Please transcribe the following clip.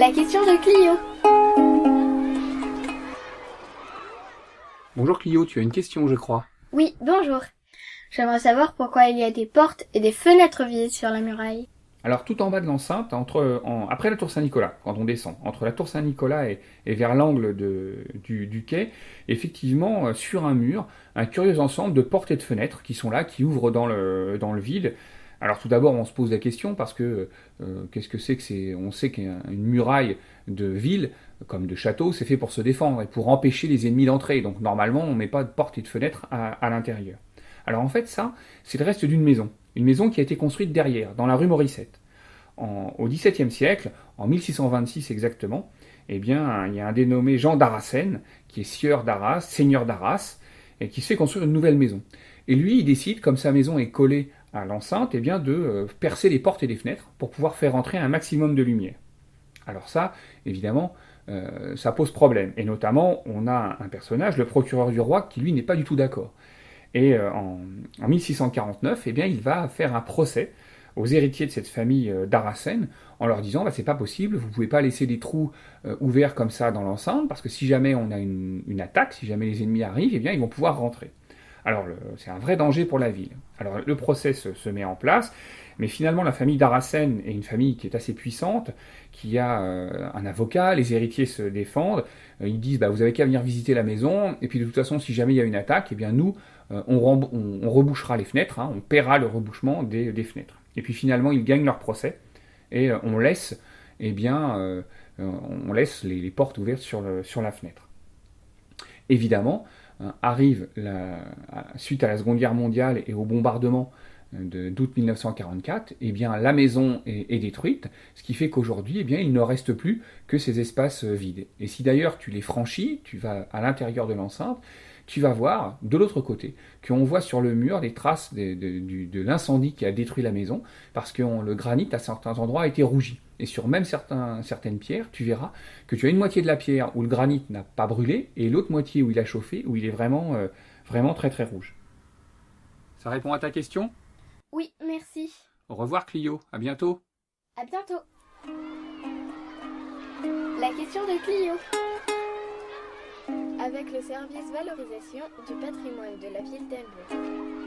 La question de Clio. Bonjour Clio, tu as une question, je crois. Oui, bonjour. J'aimerais savoir pourquoi il y a des portes et des fenêtres vides sur la muraille. Alors tout en bas de l'enceinte, après la tour Saint-Nicolas, quand on descend, entre la tour Saint-Nicolas et vers l'angle du quai, effectivement, sur un mur, un curieux ensemble de portes et de fenêtres qui sont là, qui ouvrent dans le vide. Alors tout d'abord, on se pose la question parce que qu'est-ce que c'est que c'est. On sait qu'une muraille de ville, comme de château, c'est fait pour se défendre et pour empêcher les ennemis d'entrer. Donc normalement, on ne met pas de portes et de fenêtres à l'intérieur. Alors en fait, ça, c'est le reste d'une maison. Une maison qui a été construite derrière, dans la rue Morissette. Au XVIIe siècle, en 1626 exactement, eh bien, il y a un dénommé Jean d'Aracène, qui est sieur d'Arras, seigneur d'Arras, et qui se fait construire une nouvelle maison. Et lui, il décide, comme sa maison est collée à l'enceinte, eh bien, de percer les portes et les fenêtres pour pouvoir faire entrer un maximum de lumière. Alors ça, évidemment, ça pose problème. Et notamment, on a un personnage, le procureur du roi, qui lui n'est pas du tout d'accord. Et en 1649, eh bien, il va faire un procès aux héritiers de cette famille d'Aracène en leur disant c'est pas possible, vous pouvez pas laisser des trous ouverts comme ça dans l'enceinte parce que si jamais on a une attaque, si jamais les ennemis arrivent, eh bien ils vont pouvoir rentrer. Alors c'est un vrai danger pour la ville. Alors le procès se met en place, mais finalement la famille d'Aracène est une famille qui est assez puissante, qui a un avocat, les héritiers se défendent, ils disent vous avez qu'à venir visiter la maison, et puis de toute façon si jamais il y a une attaque, eh bien nous on rebouchera les fenêtres, on paiera le rebouchement des fenêtres. Et puis finalement, ils gagnent leur procès et on laisse, on laisse les portes ouvertes sur la fenêtre. Évidemment, arrive suite à la Seconde Guerre mondiale et au bombardement d'août 1944, eh bien, la maison est détruite, ce qui fait qu'aujourd'hui, eh bien, il ne reste plus que ces espaces vides. Et si d'ailleurs tu les franchis, tu vas à l'intérieur de l'enceinte, tu vas voir de l'autre côté qu'on voit sur le mur des traces de l'incendie qui a détruit la maison, parce que le granit à certains endroits a été rougi. Et sur même certaines pierres, tu verras que tu as une moitié de la pierre où le granit n'a pas brûlé, et l'autre moitié où il a chauffé, où il est vraiment très très rouge. Ça répond à ta question ? Oui, merci. Au revoir Clio, à bientôt. À bientôt. La question de Clio. Avec le service valorisation du patrimoine de la ville d'Elbeuf.